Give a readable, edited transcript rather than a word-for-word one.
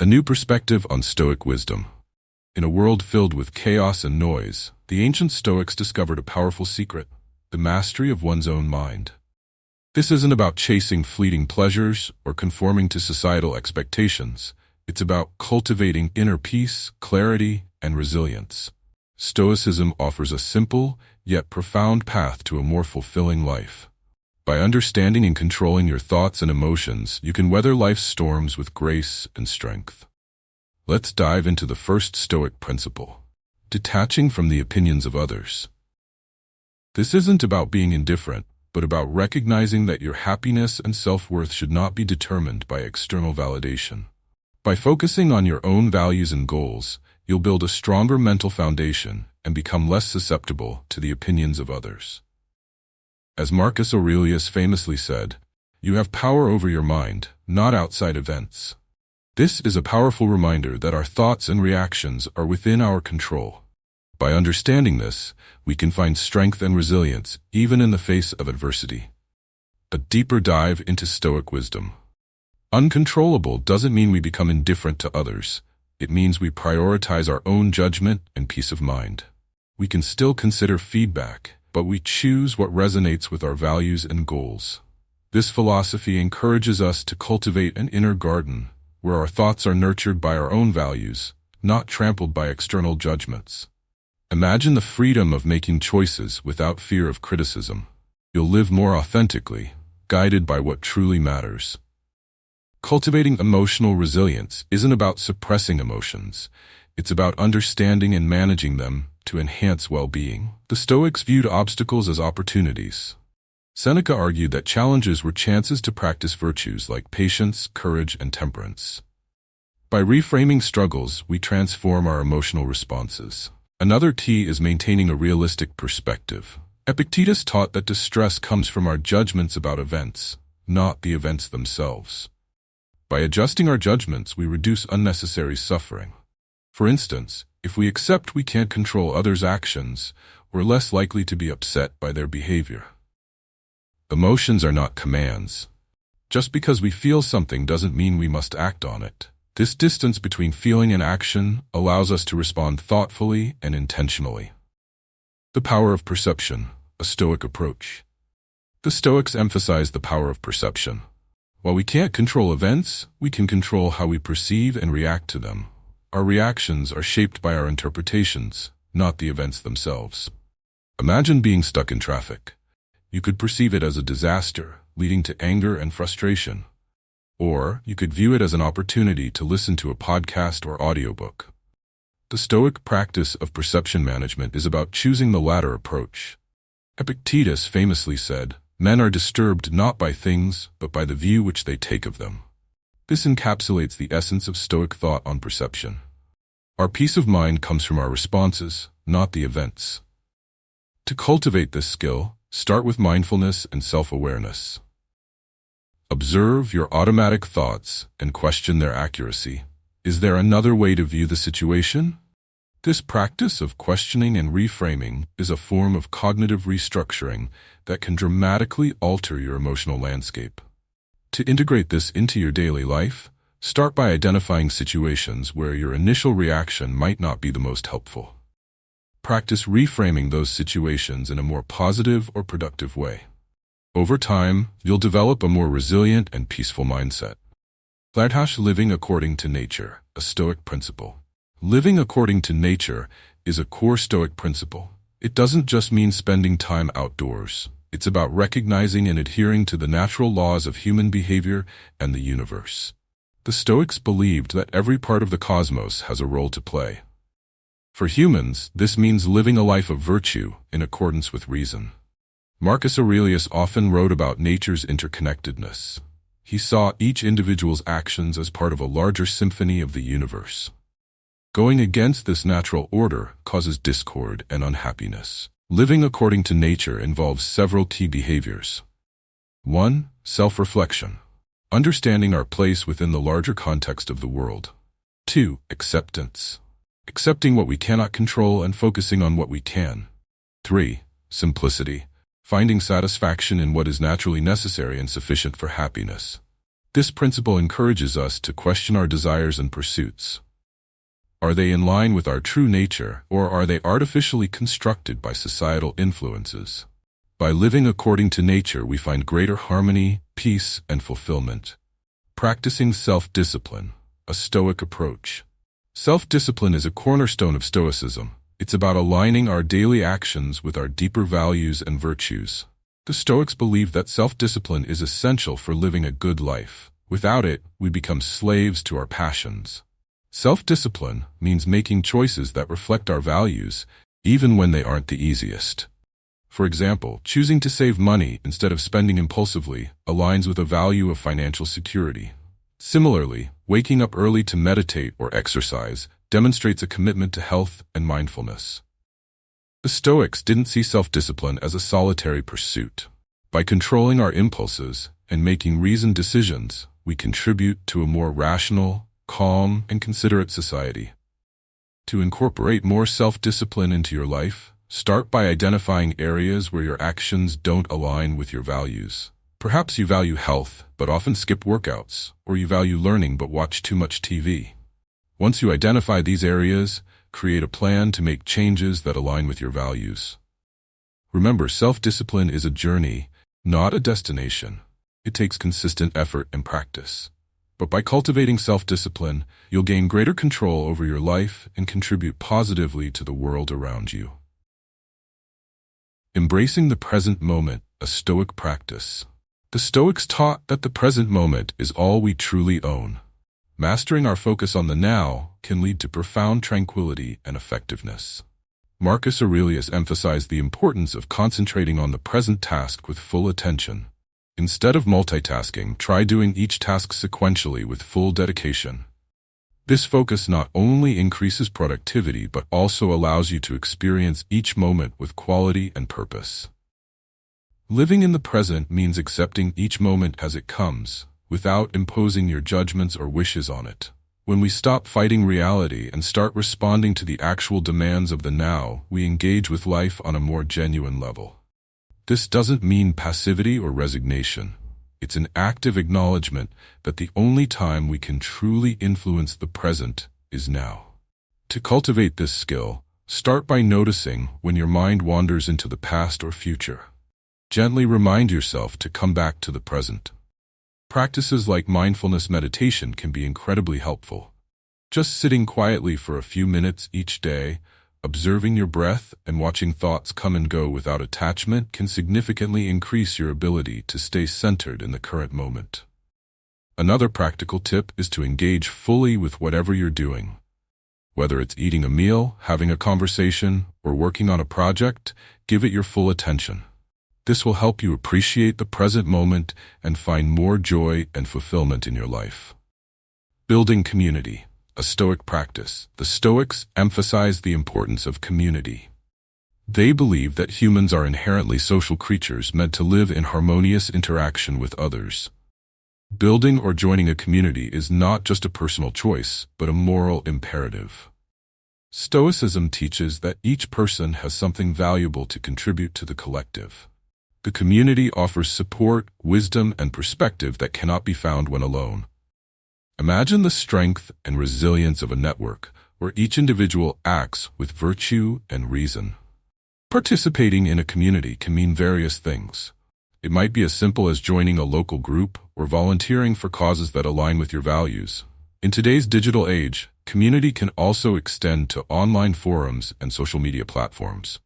A new perspective on Stoic wisdom. In a world filled with chaos and noise, the ancient Stoics discovered a powerful secret: the mastery of one's own mind. This isn't about chasing fleeting pleasures or conforming to societal expectations. It's about cultivating inner peace, clarity, and resilience. Stoicism offers a simple, yet profound path to a more fulfilling life. By understanding and controlling your thoughts and emotions, you can weather life's storms with grace and strength. Let's dive into the first Stoic principle: detaching from the opinions of others. This isn't about being indifferent, but about recognizing that your happiness and self-worth should not be determined by external validation. By focusing on your own values and goals, you'll build a stronger mental foundation and become less susceptible to the opinions of others. As Marcus Aurelius famously said, "You have power over your mind, not outside events." This is a powerful reminder that our thoughts and reactions are within our control. By understanding this, we can find strength and resilience even in the face of adversity. A deeper dive into Stoic wisdom. Uncontrollable doesn't mean we become indifferent to others. It means we prioritize our own judgment and peace of mind. We can still consider feedback, but we choose what resonates with our values and goals. This philosophy encourages us to cultivate an inner garden, where our thoughts are nurtured by our own values, not trampled by external judgments. Imagine the freedom of making choices without fear of criticism. You'll live more authentically, guided by what truly matters. Cultivating emotional resilience isn't about suppressing emotions. It's about understanding and managing them to enhance well-being. The Stoics viewed obstacles as opportunities. Seneca argued that challenges were chances to practice virtues like patience, courage, and temperance. By reframing struggles, we transform our emotional responses. Another key is maintaining a realistic perspective. Epictetus taught that distress comes from our judgments about events, not the events themselves. By adjusting our judgments, we reduce unnecessary suffering. For instance, if we accept we can't control others' actions, we're less likely to be upset by their behavior. Emotions are not commands. Just because we feel something doesn't mean we must act on it. This distance between feeling and action allows us to respond thoughtfully and intentionally. The power of perception, a Stoic approach. The Stoics emphasize the power of perception. While we can't control events, we can control how we perceive and react to them. Our reactions are shaped by our interpretations, not the events themselves. Imagine being stuck in traffic. You could perceive it as a disaster, leading to anger and frustration. Or you could view it as an opportunity to listen to a podcast or audiobook. The Stoic practice of perception management is about choosing the latter approach. Epictetus famously said, "Men are disturbed not by things, but by the view which they take of them." This encapsulates the essence of Stoic thought on perception. Our peace of mind comes from our responses, not the events. To cultivate this skill, start with mindfulness and self-awareness. Observe your automatic thoughts and question their accuracy. Is there another way to view the situation? This practice of questioning and reframing is a form of cognitive restructuring that can dramatically alter your emotional landscape. To integrate this into your daily life, start by identifying situations where your initial reaction might not be the most helpful. Practice reframing those situations in a more positive or productive way. Over time, you'll develop a more resilient and peaceful mindset. Detach, living according to nature, a Stoic principle. Living according to nature is a core Stoic principle. It doesn't just mean spending time outdoors. It's about recognizing and adhering to the natural laws of human behavior and the universe. The Stoics believed that every part of the cosmos has a role to play. For humans, this means living a life of virtue in accordance with reason. Marcus Aurelius often wrote about nature's interconnectedness. He saw each individual's actions as part of a larger symphony of the universe. Going against this natural order causes discord and unhappiness. Living according to nature involves several key behaviors. 1. Self-reflection. Understanding our place within the larger context of the world. 2. Acceptance. Accepting what we cannot control and focusing on what we can. 3. Simplicity. Finding satisfaction in what is naturally necessary and sufficient for happiness. This principle encourages us to question our desires and pursuits. Are they in line with our true nature, or are they artificially constructed by societal influences? By living according to nature, we find greater harmony, peace, and fulfillment. Practicing self-discipline, a Stoic approach. Self-discipline is a cornerstone of Stoicism. It's about aligning our daily actions with our deeper values and virtues. The Stoics believe that self-discipline is essential for living a good life. Without it, we become slaves to our passions. Self-discipline means making choices that reflect our values, even when they aren't the easiest. For example, choosing to save money instead of spending impulsively aligns with a value of financial security. Similarly, waking up early to meditate or exercise demonstrates a commitment to health and mindfulness. The Stoics didn't see self-discipline as a solitary pursuit. By controlling our impulses and making reasoned decisions, we contribute to a more rational, calm, and considerate society. To incorporate more self-discipline into your life, start by identifying areas where your actions don't align with your values. Perhaps you value health, but often skip workouts, or you value learning but watch too much TV. Once you identify these areas, create a plan to make changes that align with your values. Remember, self-discipline is a journey, not a destination. It takes consistent effort and practice. But by cultivating self-discipline, you'll gain greater control over your life and contribute positively to the world around you. Embracing the present moment, a Stoic practice. The Stoics taught that the present moment is all we truly own. Mastering our focus on the now can lead to profound tranquility and effectiveness. Marcus Aurelius emphasized the importance of concentrating on the present task with full attention. Instead of multitasking, try doing each task sequentially with full dedication. This focus not only increases productivity but also allows you to experience each moment with quality and purpose. Living in the present means accepting each moment as it comes, without imposing your judgments or wishes on it. When we stop fighting reality and start responding to the actual demands of the now, we engage with life on a more genuine level. This doesn't mean passivity or resignation. It's an active acknowledgement that the only time we can truly influence the present is now. To cultivate this skill, start by noticing when your mind wanders into the past or future. Gently remind yourself to come back to the present. Practices like mindfulness meditation can be incredibly helpful. Just sitting quietly for a few minutes each day, observing your breath and watching thoughts come and go without attachment can significantly increase your ability to stay centered in the current moment. Another practical tip is to engage fully with whatever you're doing. Whether it's eating a meal, having a conversation, or working on a project, give it your full attention. This will help you appreciate the present moment and find more joy and fulfillment in your life. Building community, a Stoic practice. The Stoics emphasize the importance of community. They believe that humans are inherently social creatures meant to live in harmonious interaction with others. Building or joining a community is not just a personal choice, but a moral imperative. Stoicism teaches that each person has something valuable to contribute to the collective. The community offers support, wisdom, and perspective that cannot be found when alone. Imagine the strength and resilience of a network where each individual acts with virtue and reason. Participating in a community can mean various things. It might be as simple as joining a local group or volunteering for causes that align with your values. In today's digital age, community can also extend to online forums and social media platforms.